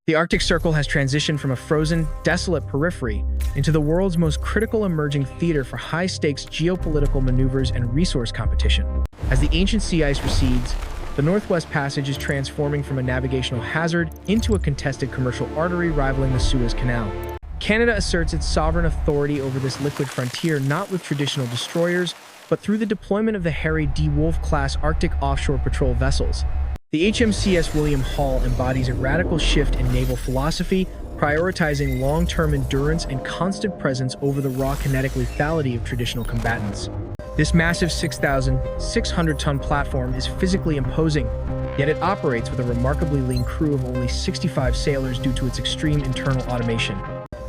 The Arctic Circle has transitioned from a frozen, desolate periphery into the world's most critical emerging theater for high-stakes geopolitical maneuvers and resource competition. As the ancient sea ice recedes, the Northwest Passage is transforming from a navigational hazard into a contested commercial artery rivaling the Suez Canal. Canada asserts its sovereign authority over this liquid frontier not with traditional destroyers, but through the deployment of the harried DeWolf-class Arctic offshore patrol vessels. The HMCS William Hall embodies a radical shift in naval philosophy, prioritizing long-term endurance and constant presence over the raw kinetic lethality of traditional combatants. This massive 6,600-ton platform is physically imposing, yet it operates with a remarkably lean crew of only 65 sailors due to its extreme internal automation.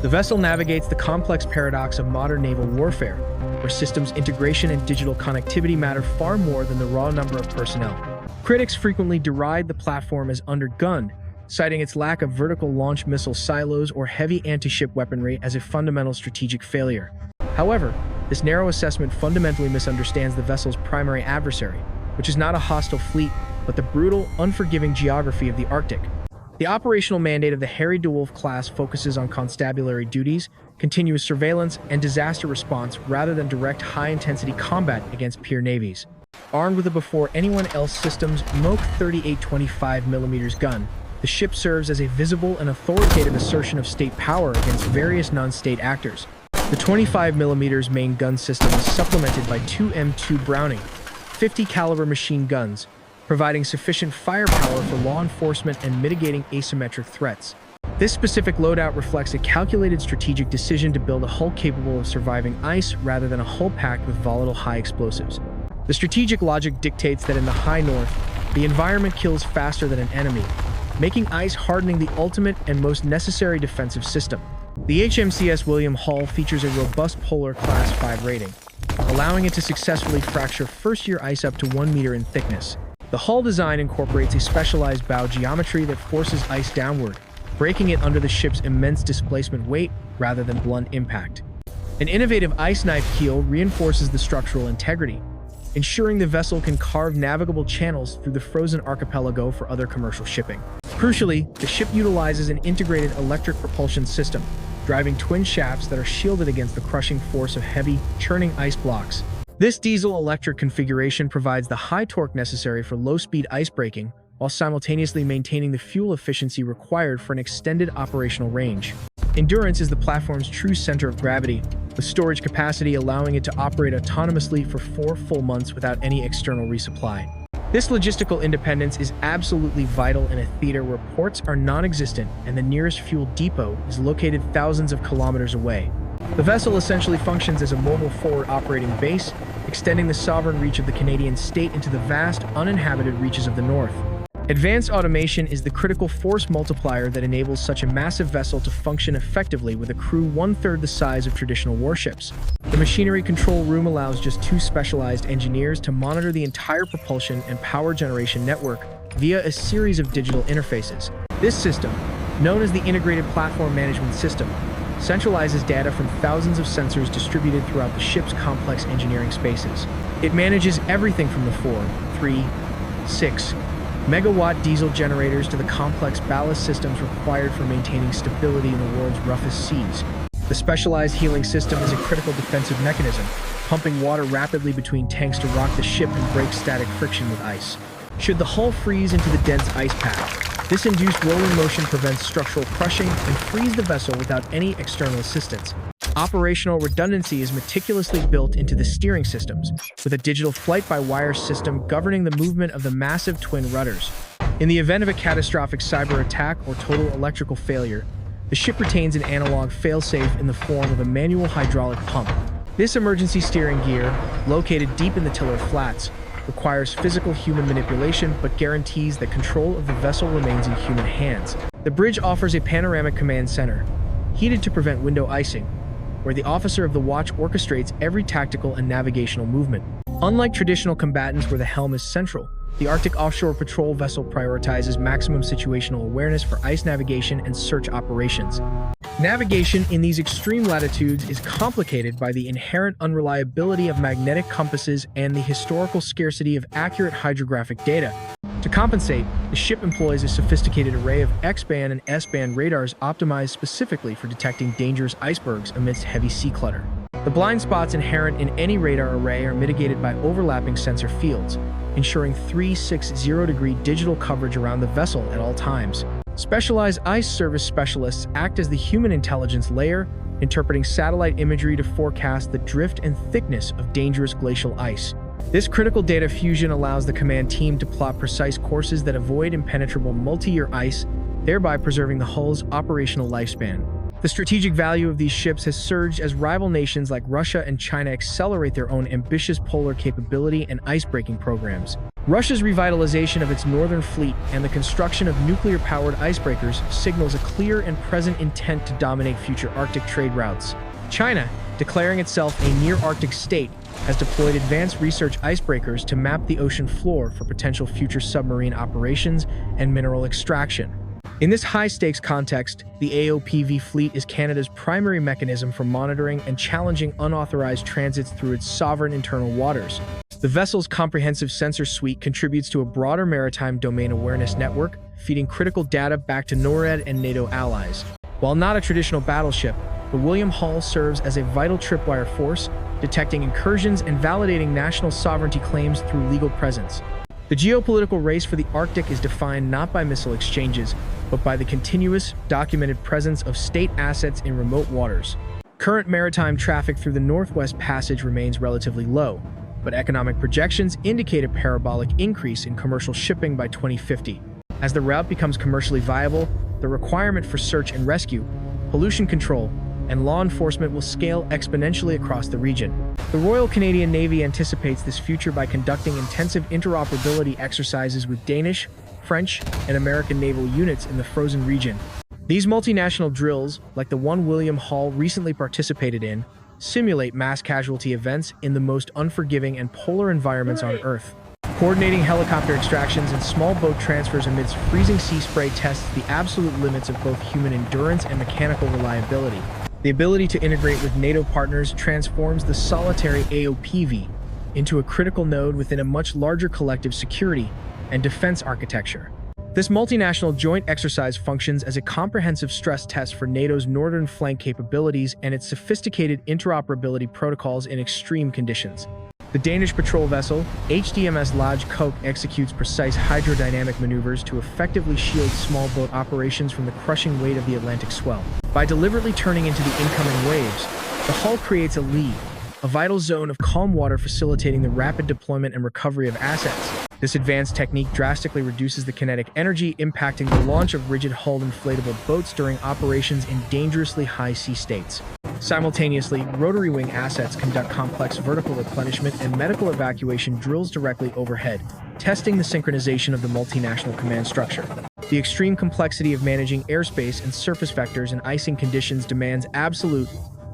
The vessel navigates the complex paradox of modern naval warfare, where systems integration and digital connectivity matter far more than the raw number of personnel. Critics frequently deride the platform as undergunned, citing its lack of vertical launch missile silos or heavy anti-ship weaponry as a fundamental strategic failure. However, this narrow assessment fundamentally misunderstands the vessel's primary adversary, which is not a hostile fleet, but the brutal, unforgiving geography of the Arctic. The operational mandate of the harried DeWolf-class focuses on constabulary duties, continuous surveillance, and disaster response rather than direct high-intensity combat against peer navies. Armed with a before-anyone-else systems Moch 38 25mm gun, the ship serves as a visible and authoritative assertion of state power against various non-state actors. The 25mm main gun system is supplemented by two M2 Browning 50 caliber machine guns, providing sufficient firepower for law enforcement and mitigating asymmetric threats. This specific loadout reflects a calculated strategic decision to build a hull capable of surviving ice rather than a hull packed with volatile high explosives. The strategic logic dictates that in the high north, the environment kills faster than an enemy, making ice hardening the ultimate and most necessary defensive system. The HMCS William Hall features a robust polar Class 5 rating, allowing it to successfully fracture first-year ice up to 1 meter in thickness. The hull design incorporates a specialized bow geometry that forces ice downward, breaking it under the ship's immense displacement weight rather than blunt impact. An innovative ice knife keel reinforces the structural integrity, ensuring the vessel can carve navigable channels through the frozen archipelago for other commercial shipping. Crucially, the ship utilizes an integrated electric propulsion system, driving twin shafts that are shielded against the crushing force of heavy, churning ice blocks. This diesel-electric configuration provides the high torque necessary for low-speed icebreaking, while simultaneously maintaining the fuel efficiency required for an extended operational range. Endurance is the platform's true center of gravity, with storage capacity allowing it to operate autonomously for 4 full months without any external resupply. This logistical independence is absolutely vital in a theater where ports are non-existent and the nearest fuel depot is located thousands of kilometers away. The vessel essentially functions as a mobile forward operating base, extending the sovereign reach of the Canadian state into the vast, uninhabited reaches of the north. Advanced automation is the critical force multiplier that enables such a massive vessel to function effectively with a crew 1/3 the size of traditional warships. The machinery control room allows just 2 specialized engineers to monitor the entire propulsion and power generation network via a series of digital interfaces. This system, known as the Integrated Platform Management System, centralizes data from thousands of sensors distributed throughout the ship's complex engineering spaces. It manages everything from the 4, 3, 6, megawatt diesel generators to the complex ballast systems required for maintaining stability in the world's roughest seas. The specialized healing system is a critical defensive mechanism, pumping water rapidly between tanks to rock the ship and break static friction with ice. Should the hull freeze into the dense ice pack, this induced rolling motion prevents structural crushing and frees the vessel without any external assistance. Operational redundancy is meticulously built into the steering systems, with a digital flight-by-wire system governing the movement of the massive twin rudders. In the event of a catastrophic cyber attack or total electrical failure, the ship retains an analog failsafe in the form of a manual hydraulic pump. This emergency steering gear, located deep in the tiller flats, requires physical human manipulation but guarantees that control of the vessel remains in human hands. The bridge offers a panoramic command center, heated to prevent window icing, where the officer of the watch orchestrates every tactical and navigational movement. Unlike traditional combatants where the helm is central, the Arctic Offshore Patrol vessel prioritizes maximum situational awareness for ice navigation and search operations. Navigation in these extreme latitudes is complicated by the inherent unreliability of magnetic compasses and the historical scarcity of accurate hydrographic data. To compensate, the ship employs a sophisticated array of X-band and S-band radars optimized specifically for detecting dangerous icebergs amidst heavy sea clutter. The blind spots inherent in any radar array are mitigated by overlapping sensor fields, ensuring 360-degree digital coverage around the vessel at all times. Specialized ice service specialists act as the human intelligence layer, interpreting satellite imagery to forecast the drift and thickness of dangerous glacial ice. This critical data fusion allows the command team to plot precise courses that avoid impenetrable multi-year ice, thereby preserving the hull's operational lifespan. The strategic value of these ships has surged as rival nations like Russia and China accelerate their own ambitious polar capability and icebreaking programs. Russia's revitalization of its northern fleet and the construction of nuclear-powered icebreakers signals a clear and present intent to dominate future Arctic trade routes. China, declaring itself a near-Arctic state, has deployed advanced research icebreakers to map the ocean floor for potential future submarine operations and mineral extraction. In this high-stakes context, the AOPV fleet is Canada's primary mechanism for monitoring and challenging unauthorized transits through its sovereign internal waters. The vessel's comprehensive sensor suite contributes to a broader maritime domain awareness network, feeding critical data back to NORAD and NATO allies. While not a traditional battleship, the William Hall serves as a vital tripwire force, detecting incursions and validating national sovereignty claims through legal presence. The geopolitical race for the Arctic is defined not by missile exchanges, but by the continuous, documented presence of state assets in remote waters. Current maritime traffic through the Northwest Passage remains relatively low, but economic projections indicate a parabolic increase in commercial shipping by 2050. As the route becomes commercially viable, the requirement for search and rescue, pollution control, and law enforcement will scale exponentially across the region. The Royal Canadian Navy anticipates this future by conducting intensive interoperability exercises with Danish, French, and American naval units in the frozen region. These multinational drills, like the one William Hall recently participated in, simulate mass casualty events in the most unforgiving and polar environments on Earth. Coordinating helicopter extractions and small boat transfers amidst freezing sea spray tests the absolute limits of both human endurance and mechanical reliability. The ability to integrate with NATO partners transforms the solitary AOPV into a critical node within a much larger collective security and defense architecture. This multinational joint exercise functions as a comprehensive stress test for NATO's northern flank capabilities and its sophisticated interoperability protocols in extreme conditions. The Danish patrol vessel, HMCS William executes precise hydrodynamic maneuvers to effectively shield small boat operations from the crushing weight of the Atlantic swell. By deliberately turning into the incoming waves, the hull creates a lee, a vital zone of calm water facilitating the rapid deployment and recovery of assets. This advanced technique drastically reduces the kinetic energy impacting the launch of rigid-hulled inflatable boats during operations in dangerously high sea states. Simultaneously, rotary wing assets conduct complex vertical replenishment and medical evacuation drills directly overhead, testing the synchronization of the multinational command structure. The extreme complexity of managing airspace and surface vectors in icing conditions demands absolute,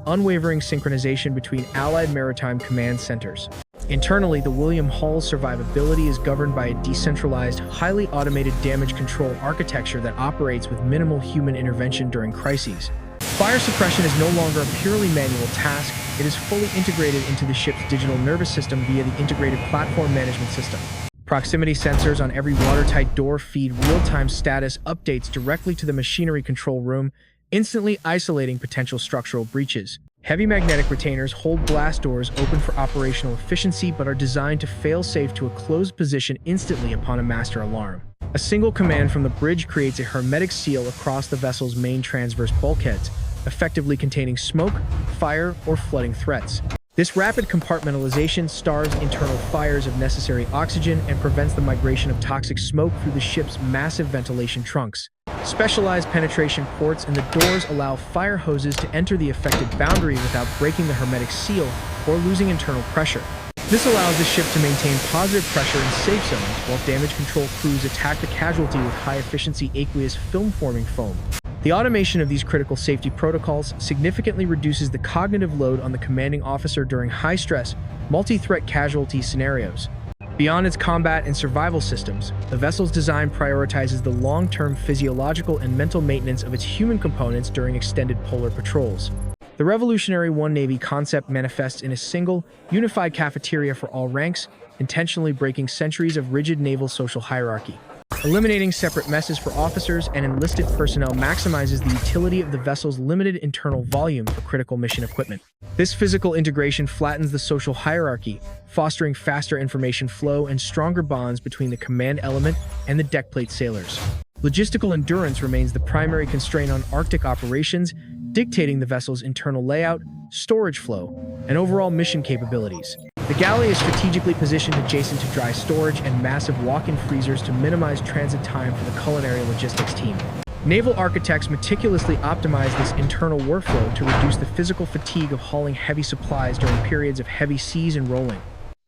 unwavering synchronization between allied maritime command centers. Internally, the William Hall's survivability is governed by a decentralized, highly automated damage control architecture that operates with minimal human intervention during crises. Fire suppression is no longer a purely manual task, it is fully integrated into the ship's digital nervous system via the Integrated Platform Management System. Proximity sensors on every watertight door feed real-time status updates directly to the machinery control room, instantly isolating potential structural breaches. Heavy magnetic retainers hold blast doors open for operational efficiency but are designed to fail safe to a closed position instantly upon a master alarm. A single command from the bridge creates a hermetic seal across the vessel's main transverse bulkheads, effectively containing smoke, fire, or flooding threats. This rapid compartmentalization starves internal fires of necessary oxygen and prevents the migration of toxic smoke through the ship's massive ventilation trunks. Specialized penetration ports in the doors allow fire hoses to enter the affected boundary without breaking the hermetic seal or losing internal pressure. This allows the ship to maintain positive pressure in safe zones while damage control crews attack the casualty with high-efficiency aqueous film-forming foam. The automation of these critical safety protocols significantly reduces the cognitive load on the commanding officer during high-stress, multi-threat casualty scenarios. Beyond its combat and survival systems, the vessel's design prioritizes the long-term physiological and mental maintenance of its human components during extended polar patrols. The revolutionary One Navy concept manifests in a single, unified cafeteria for all ranks, intentionally breaking centuries of rigid naval social hierarchy. Eliminating separate messes for officers and enlisted personnel maximizes the utility of the vessel's limited internal volume for critical mission equipment. This physical integration flattens the social hierarchy, fostering faster information flow and stronger bonds between the command element and the deckplate sailors. Logistical endurance remains the primary constraint on Arctic operations, dictating the vessel's internal layout, storage flow, and overall mission capabilities. The galley is strategically positioned adjacent to dry storage and massive walk-in freezers to minimize transit time for the culinary logistics team. Naval architects meticulously optimize this internal workflow to reduce the physical fatigue of hauling heavy supplies during periods of heavy seas and rolling.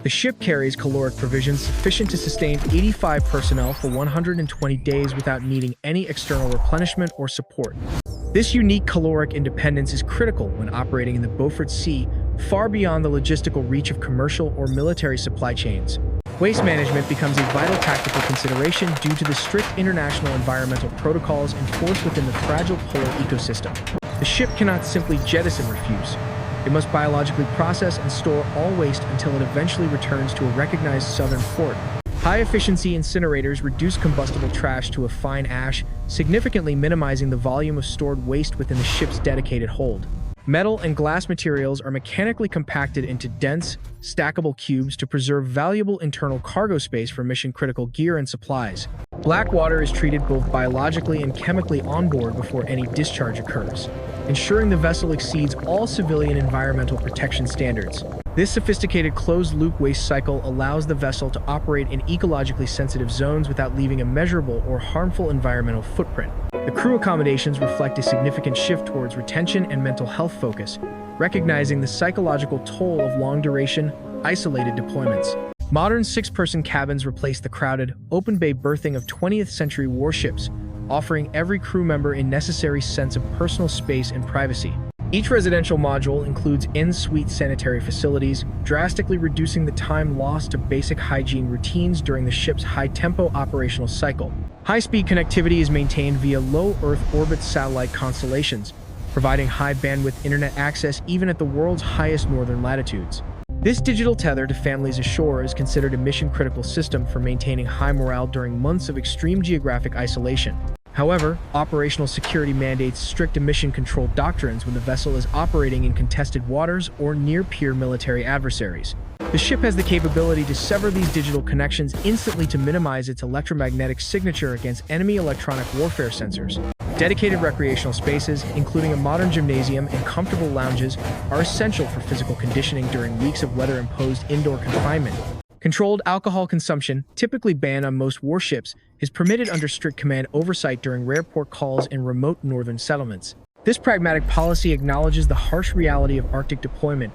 The ship carries caloric provisions sufficient to sustain 85 personnel for 120 days without needing any external replenishment or support. This unique caloric independence is critical when operating in the Beaufort Sea, far beyond the logistical reach of commercial or military supply chains. Waste management becomes a vital tactical consideration due to the strict international environmental protocols enforced within the fragile polar ecosystem. The ship cannot simply jettison refuse. It must biologically process and store all waste until it eventually returns to a recognized southern port. High-efficiency incinerators reduce combustible trash to a fine ash, significantly minimizing the volume of stored waste within the ship's dedicated hold. Metal and glass materials are mechanically compacted into dense, stackable cubes to preserve valuable internal cargo space for mission-critical gear and supplies. Black water is treated both biologically and chemically on board before any discharge occurs, ensuring the vessel exceeds all civilian environmental protection standards. This sophisticated closed-loop waste cycle allows the vessel to operate in ecologically sensitive zones without leaving a measurable or harmful environmental footprint. The crew accommodations reflect a significant shift towards retention and mental health focus, recognizing the psychological toll of long-duration, isolated deployments. Modern six-person cabins replace the crowded, open-bay berthing of 20th-century warships, offering every crew member a necessary sense of personal space and privacy. Each residential module includes in-suite sanitary facilities, drastically reducing the time lost to basic hygiene routines during the ship's high-tempo operational cycle. High-speed connectivity is maintained via low-Earth orbit satellite constellations, providing high-bandwidth internet access even at the world's highest northern latitudes. This digital tether to families ashore is considered a mission-critical system for maintaining high morale during months of extreme geographic isolation. However, operational security mandates strict emission control doctrines when the vessel is operating in contested waters or near peer military adversaries. The ship has the capability to sever these digital connections instantly to minimize its electromagnetic signature against enemy electronic warfare sensors. Dedicated recreational spaces, including a modern gymnasium and comfortable lounges, are essential for physical conditioning during weeks of weather-imposed indoor confinement. Controlled alcohol consumption, typically banned on most warships, is permitted under strict command oversight during rare port calls in remote northern settlements. This pragmatic policy acknowledges the harsh reality of Arctic deployment,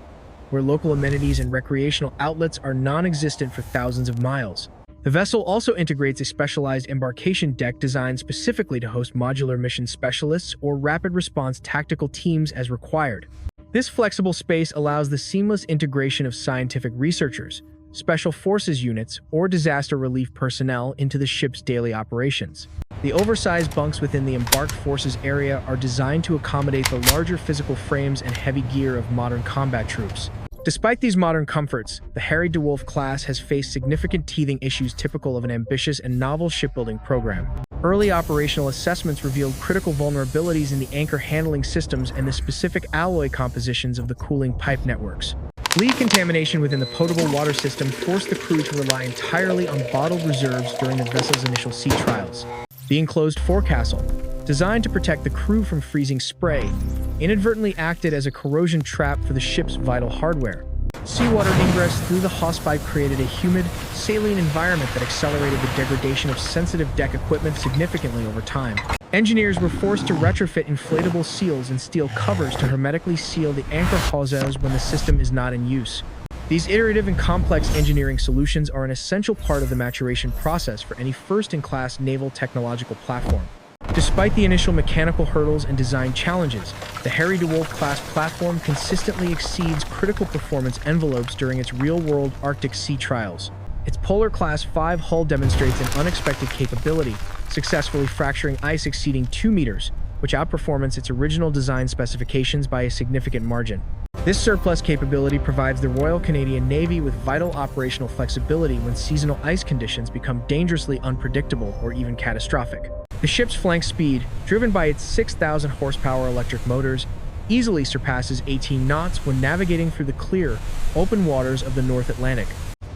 where local amenities and recreational outlets are non-existent for thousands of miles. The vessel also integrates a specialized embarkation deck designed specifically to host modular mission specialists or rapid response tactical teams as required. This flexible space allows the seamless integration of scientific researchers, special forces units, or disaster relief personnel into the ship's daily operations. The oversized bunks within the embarked forces area are designed to accommodate the larger physical frames and heavy gear of modern combat troops. Despite these modern comforts, the Harry DeWolf-class has faced significant teething issues typical of an ambitious and novel shipbuilding program. Early operational assessments revealed critical vulnerabilities in the anchor handling systems and the specific alloy compositions of the cooling pipe networks. Lead contamination within the potable water system forced the crew to rely entirely on bottled reserves during the vessel's initial sea trials. The enclosed forecastle, designed to protect the crew from freezing spray, inadvertently acted as a corrosion trap for the ship's vital hardware. Seawater ingress through the hawsepipe created a humid, saline environment that accelerated the degradation of sensitive deck equipment significantly over time. Engineers were forced to retrofit inflatable seals and steel covers to hermetically seal the anchor hawsers when the system is not in use. These iterative and complex engineering solutions are an essential part of the maturation process for any first-in-class naval technological platform. Despite the initial mechanical hurdles and design challenges, the Harry DeWolf-class platform consistently exceeds critical performance envelopes during its real-world Arctic sea trials. Its Polar-class 5 hull demonstrates an unexpected capability, successfully fracturing ice exceeding 2 meters, which outperforms its original design specifications by a significant margin. This surplus capability provides the Royal Canadian Navy with vital operational flexibility when seasonal ice conditions become dangerously unpredictable or even catastrophic. The ship's flank speed, driven by its 6,000 horsepower electric motors, easily surpasses 18 knots when navigating through the clear, open waters of the North Atlantic.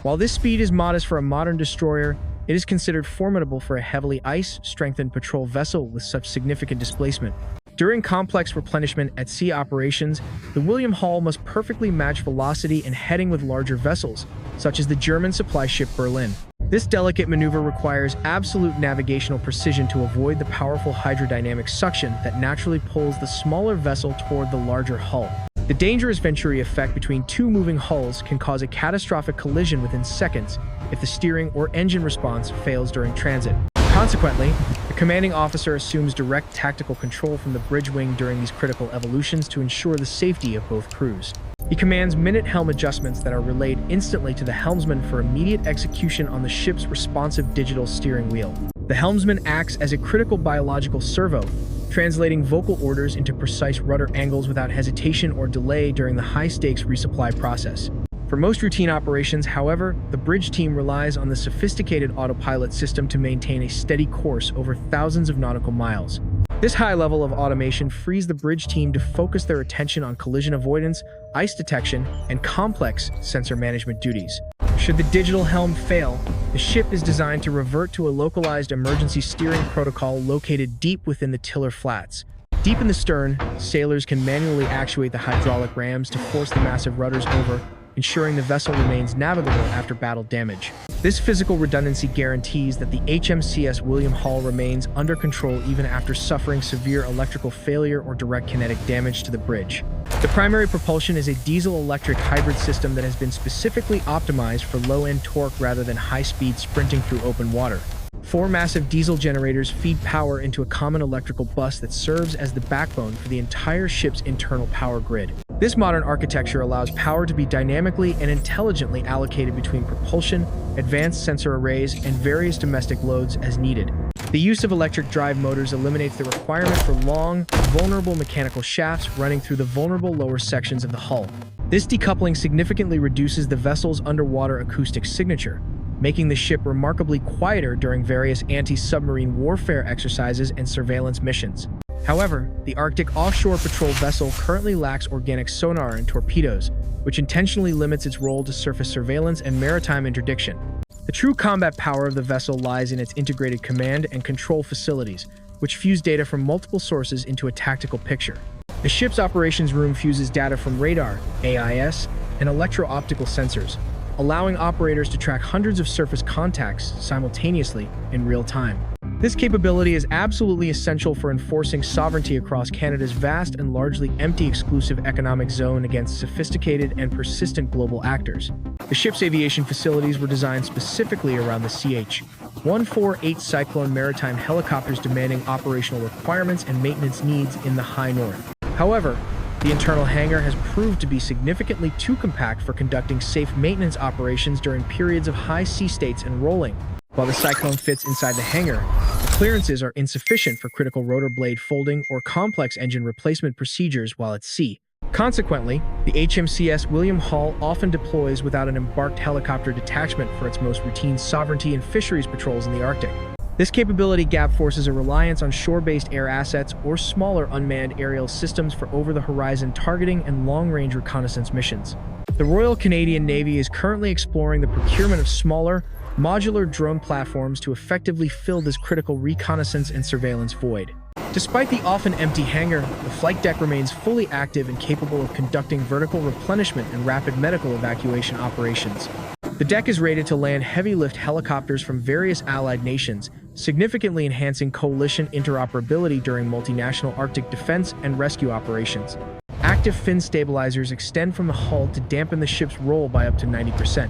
While this speed is modest for a modern destroyer, it is considered formidable for a heavily ice-strengthened patrol vessel with such significant displacement. During complex replenishment at sea operations, the William Hall must perfectly match velocity and heading with larger vessels, such as the German supply ship Berlin. This delicate maneuver requires absolute navigational precision to avoid the powerful hydrodynamic suction that naturally pulls the smaller vessel toward the larger hull. The dangerous Venturi effect between two moving hulls can cause a catastrophic collision within seconds if the steering or engine response fails during transit. Consequently, the commanding officer assumes direct tactical control from the bridge wing during these critical evolutions to ensure the safety of both crews. He commands minute helm adjustments that are relayed instantly to the helmsman for immediate execution on the ship's responsive digital steering wheel. The helmsman acts as a critical biological servo, translating vocal orders into precise rudder angles without hesitation or delay during the high-stakes resupply process. For most routine operations, however, the bridge team relies on the sophisticated autopilot system to maintain a steady course over thousands of nautical miles. This high level of automation frees the bridge team to focus their attention on collision avoidance, ice detection, and complex sensor management duties. Should the digital helm fail, the ship is designed to revert to a localized emergency steering protocol located deep within the tiller flats. Deep in the stern, sailors can manually actuate the hydraulic rams to force the massive rudders over, ensuring the vessel remains navigable after battle damage. This physical redundancy guarantees that the HMCS William Hall remains under control even after suffering severe electrical failure or direct kinetic damage to the bridge. The primary propulsion is a diesel-electric hybrid system that has been specifically optimized for low-end torque rather than high-speed sprinting through open water. 4 massive diesel generators feed power into a common electrical bus that serves as the backbone for the entire ship's internal power grid. This modern architecture allows power to be dynamically and intelligently allocated between propulsion, advanced sensor arrays, and various domestic loads as needed. The use of electric drive motors eliminates the requirement for long, vulnerable mechanical shafts running through the vulnerable lower sections of the hull. This decoupling significantly reduces the vessel's underwater acoustic signature, making the ship remarkably quieter during various anti-submarine warfare exercises and surveillance missions. However, the Arctic offshore patrol vessel currently lacks organic sonar and torpedoes, which intentionally limits its role to surface surveillance and maritime interdiction. The true combat power of the vessel lies in its integrated command and control facilities, which fuse data from multiple sources into a tactical picture. The ship's operations room fuses data from radar, AIS, and electro-optical sensors, allowing operators to track hundreds of surface contacts simultaneously in real time. This capability is absolutely essential for enforcing sovereignty across Canada's vast and largely empty exclusive economic zone against sophisticated and persistent global actors. The ship's aviation facilities were designed specifically around the CH-148 Cyclone maritime helicopters demanding operational requirements and maintenance needs in the high north. However, the internal hangar has proved to be significantly too compact for conducting safe maintenance operations during periods of high sea states and rolling. While the Cyclone fits inside the hangar, the clearances are insufficient for critical rotor blade folding or complex engine replacement procedures while at sea. Consequently, the HMCS William Hall often deploys without an embarked helicopter detachment for its most routine sovereignty and fisheries patrols in the Arctic. This capability gap forces a reliance on shore-based air assets or smaller unmanned aerial systems for over-the-horizon targeting and long-range reconnaissance missions. The Royal Canadian Navy is currently exploring the procurement of smaller, modular drone platforms to effectively fill this critical reconnaissance and surveillance void. Despite the often empty hangar, the flight deck remains fully active and capable of conducting vertical replenishment and rapid medical evacuation operations. The deck is rated to land heavy-lift helicopters from various allied nations, significantly enhancing coalition interoperability during multinational Arctic defense and rescue operations. Active fin stabilizers extend from the hull to dampen the ship's roll by up to 90%,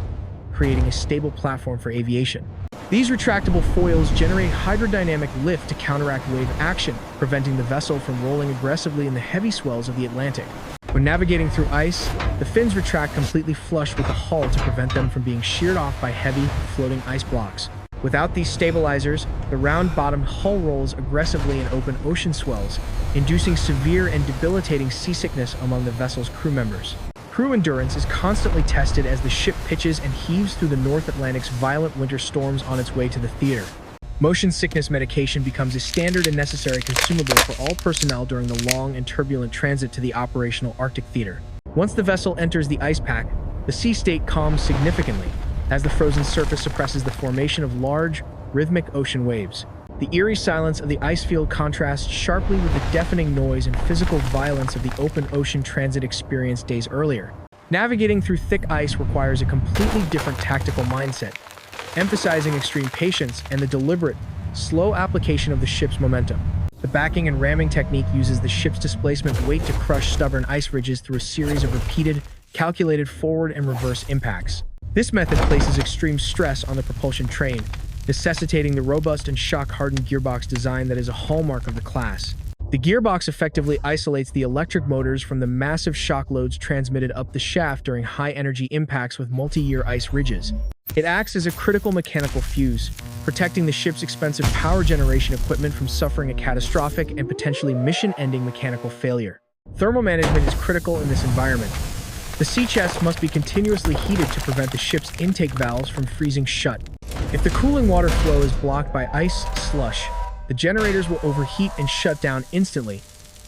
creating a stable platform for aviation. These retractable foils generate hydrodynamic lift to counteract wave action, preventing the vessel from rolling aggressively in the heavy swells of the Atlantic. When navigating through ice, the fins retract completely flush with the hull to prevent them from being sheared off by heavy, floating ice blocks. Without these stabilizers, the round-bottomed hull rolls aggressively in open ocean swells, inducing severe and debilitating seasickness among the vessel's crew members. Crew endurance is constantly tested as the ship pitches and heaves through the North Atlantic's violent winter storms on its way to the theater. Motion sickness medication becomes a standard and necessary consumable for all personnel during the long and turbulent transit to the operational Arctic theater. Once the vessel enters the ice pack, the sea state calms significantly, as the frozen surface suppresses the formation of large, rhythmic ocean waves. The eerie silence of the ice field contrasts sharply with the deafening noise and physical violence of the open ocean transit experienced days earlier. Navigating through thick ice requires a completely different tactical mindset, emphasizing extreme patience and the deliberate, slow application of the ship's momentum. The backing and ramming technique uses the ship's displacement weight to crush stubborn ice ridges through a series of repeated, calculated forward and reverse impacts. This method places extreme stress on the propulsion train, necessitating the robust and shock-hardened gearbox design that is a hallmark of the class. The gearbox effectively isolates the electric motors from the massive shock loads transmitted up the shaft during high-energy impacts with multi-year ice ridges. It acts as a critical mechanical fuse, protecting the ship's expensive power generation equipment from suffering a catastrophic and potentially mission-ending mechanical failure. Thermal management is critical in this environment. The sea chest must be continuously heated to prevent the ship's intake valves from freezing shut. If the cooling water flow is blocked by ice slush, the generators will overheat and shut down instantly,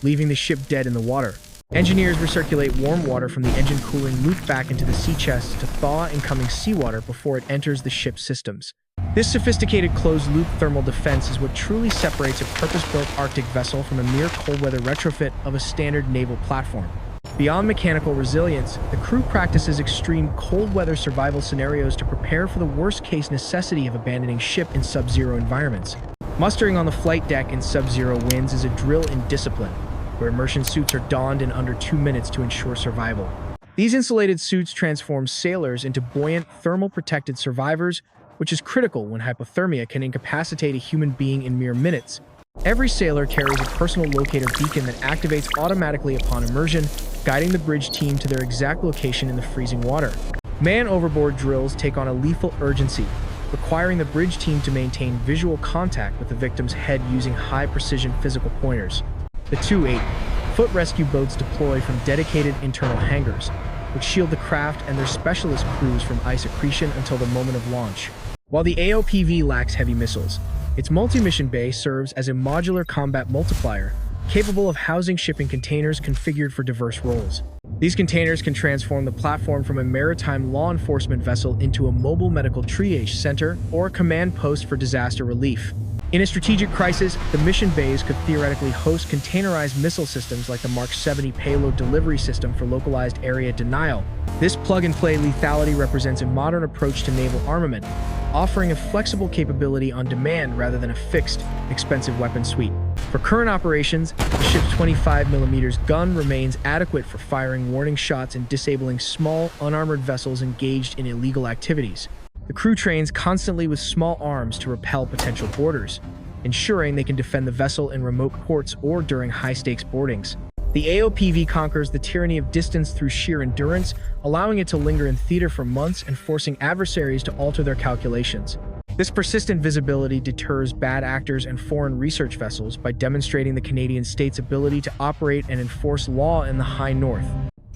leaving the ship dead in the water. Engineers recirculate warm water from the engine cooling loop back into the sea chest to thaw incoming seawater before it enters the ship's systems. This sophisticated closed-loop thermal defense is what truly separates a purpose-built Arctic vessel from a mere cold-weather retrofit of a standard naval platform. Beyond mechanical resilience, the crew practices extreme cold-weather survival scenarios to prepare for the worst-case necessity of abandoning ship in sub-zero environments. Mustering on the flight deck in sub-zero winds is a drill in discipline, where immersion suits are donned in under 2 minutes to ensure survival. These insulated suits transform sailors into buoyant, thermal-protected survivors, which is critical when hypothermia can incapacitate a human being in mere minutes. Every sailor carries a personal locator beacon that activates automatically upon immersion, guiding the bridge team to their exact location in the freezing water. Man-overboard drills take on a lethal urgency, requiring the bridge team to maintain visual contact with the victim's head using high-precision physical pointers. The 2 8-foot rescue boats deploy from dedicated internal hangars, which shield the craft and their specialist crews from ice accretion until the moment of launch. While the AOPV lacks heavy missiles, its multi-mission bay serves as a modular combat multiplier, capable of housing shipping containers configured for diverse roles. These containers can transform the platform from a maritime law enforcement vessel into a mobile medical triage center or a command post for disaster relief. In a strategic crisis, the mission bays could theoretically host containerized missile systems like the Mark 70 payload delivery system for localized area denial. This plug-and-play lethality represents a modern approach to naval armament, offering a flexible capability on demand rather than a fixed, expensive weapon suite. For current operations, the ship's 25mm gun remains adequate for firing warning shots and disabling small, unarmored vessels engaged in illegal activities. The crew trains constantly with small arms to repel potential boarders, ensuring they can defend the vessel in remote ports or during high-stakes boardings. The AOPV conquers the tyranny of distance through sheer endurance, allowing it to linger in theater for months and forcing adversaries to alter their calculations. This persistent visibility deters bad actors and foreign research vessels by demonstrating the Canadian state's ability to operate and enforce law in the high north.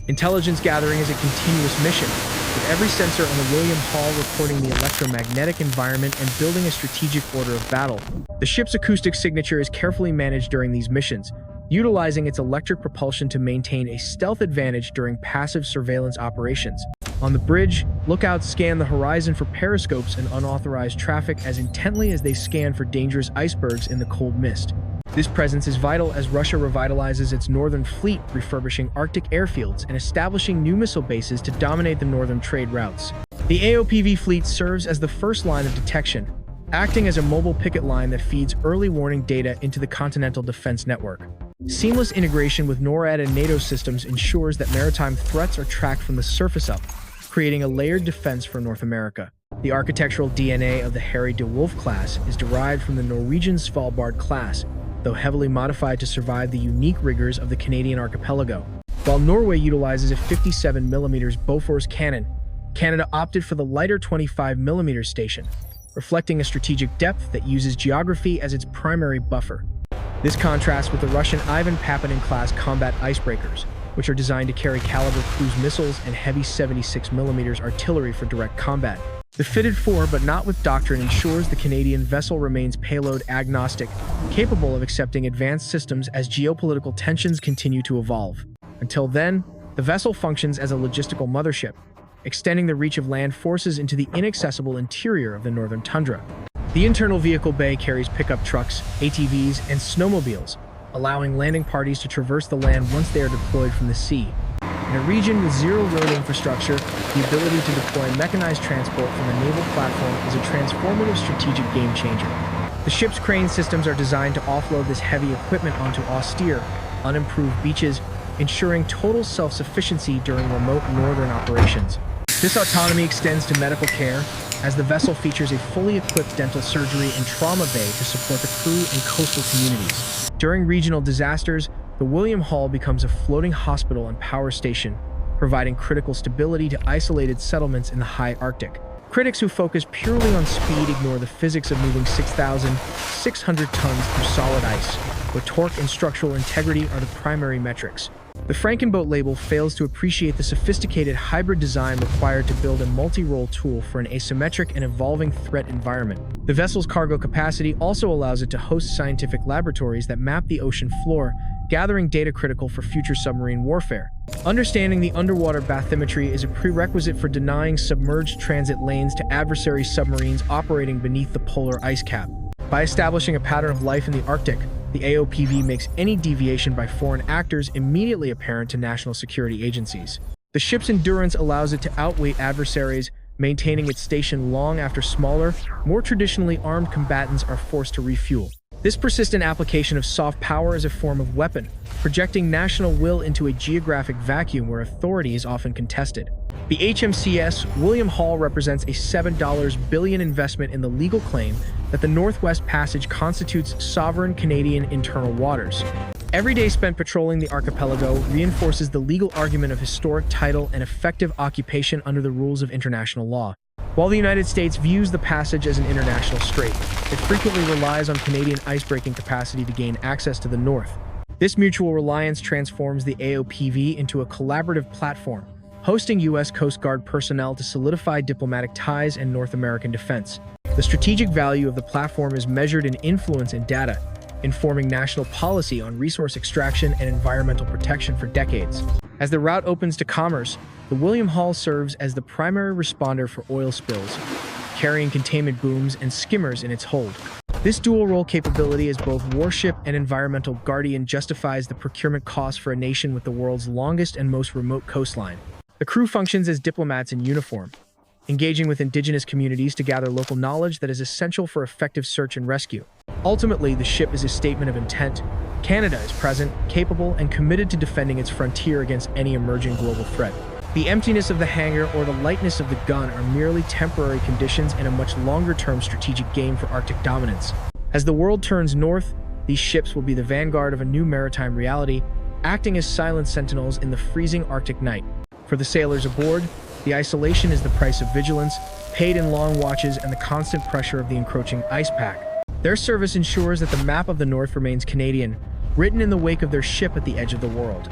Intelligence gathering is a continuous mission, with every sensor on the William Hall recording the electromagnetic environment and building a strategic order of battle. The ship's acoustic signature is carefully managed during these missions, utilizing its electric propulsion to maintain a stealth advantage during passive surveillance operations. On the bridge, lookouts scan the horizon for periscopes and unauthorized traffic as intently as they scan for dangerous icebergs in the cold mist. This presence is vital as Russia revitalizes its northern fleet, refurbishing Arctic airfields and establishing new missile bases to dominate the northern trade routes. The AOPV fleet serves as the first line of detection, acting as a mobile picket line that feeds early warning data into the Continental Defense Network. Seamless integration with NORAD and NATO systems ensures that maritime threats are tracked from the surface up, creating a layered defense for North America. The architectural DNA of the Harry DeWolf-class is derived from the Norwegian Svalbard class, though heavily modified to survive the unique rigors of the Canadian archipelago. While Norway utilizes a 57mm Bofors cannon, Canada opted for the lighter 25mm station, reflecting a strategic depth that uses geography as its primary buffer. This contrasts with the Russian Ivan Papanin-class combat icebreakers, which are designed to carry caliber cruise missiles and heavy 76mm artillery for direct combat. The fitted for but not with doctrine ensures the Canadian vessel remains payload agnostic, capable of accepting advanced systems as geopolitical tensions continue to evolve. Until then, the vessel functions as a logistical mothership, extending the reach of land forces into the inaccessible interior of the northern tundra. The internal vehicle bay carries pickup trucks, ATVs, and snowmobiles, allowing landing parties to traverse the land once they are deployed from the sea. In a region with zero road infrastructure, the ability to deploy mechanized transport from a naval platform is a transformative strategic game changer. The ship's crane systems are designed to offload this heavy equipment onto austere, unimproved beaches, ensuring total self-sufficiency during remote northern operations. This autonomy extends to medical care, as the vessel features a fully equipped dental surgery and trauma bay to support the crew and coastal communities. During regional disasters, the William Hall becomes a floating hospital and power station, providing critical stability to isolated settlements in the high Arctic. Critics who focus purely on speed ignore the physics of moving 6,600 tons through solid ice, where torque and structural integrity are the primary metrics. The Frankenboat label fails to appreciate the sophisticated hybrid design required to build a multi-role tool for an asymmetric and evolving threat environment. The vessel's cargo capacity also allows it to host scientific laboratories that map the ocean floor, gathering data critical for future submarine warfare. Understanding the underwater bathymetry is a prerequisite for denying submerged transit lanes to adversary submarines operating beneath the polar ice cap. By establishing a pattern of life in the Arctic, the AOPV makes any deviation by foreign actors immediately apparent to national security agencies. The ship's endurance allows it to outweight adversaries, maintaining its station long after smaller, more traditionally armed combatants are forced to refuel. This persistent application of soft power is a form of weapon, projecting national will into a geographic vacuum where authority is often contested. The HMCS William Hall represents a $7 billion investment in the legal claim that the Northwest Passage constitutes sovereign Canadian internal waters. Every day spent patrolling the archipelago reinforces the legal argument of historic title and effective occupation under the rules of international law. While the United States views the passage as an international strait, it frequently relies on Canadian icebreaking capacity to gain access to the north. This mutual reliance transforms the AOPV into a collaborative platform, hosting U.S. Coast Guard personnel to solidify diplomatic ties and North American defense. The strategic value of the platform is measured in influence and data, informing national policy on resource extraction and environmental protection for decades. As the route opens to commerce, the William Hall serves as the primary responder for oil spills, carrying containment booms and skimmers in its hold. This dual-role capability as both warship and environmental guardian justifies the procurement costs for a nation with the world's longest and most remote coastline. The crew functions as diplomats in uniform, engaging with indigenous communities to gather local knowledge that is essential for effective search and rescue. Ultimately, the ship is a statement of intent. Canada is present, capable, and committed to defending its frontier against any emerging global threat. The emptiness of the hangar or the lightness of the gun are merely temporary conditions in a much longer-term strategic game for Arctic dominance. As the world turns north, these ships will be the vanguard of a new maritime reality, acting as silent sentinels in the freezing Arctic night. For the sailors aboard, the isolation is the price of vigilance, paid in long watches and the constant pressure of the encroaching ice pack. Their service ensures that the map of the North remains Canadian, written in the wake of their ship at the edge of the world.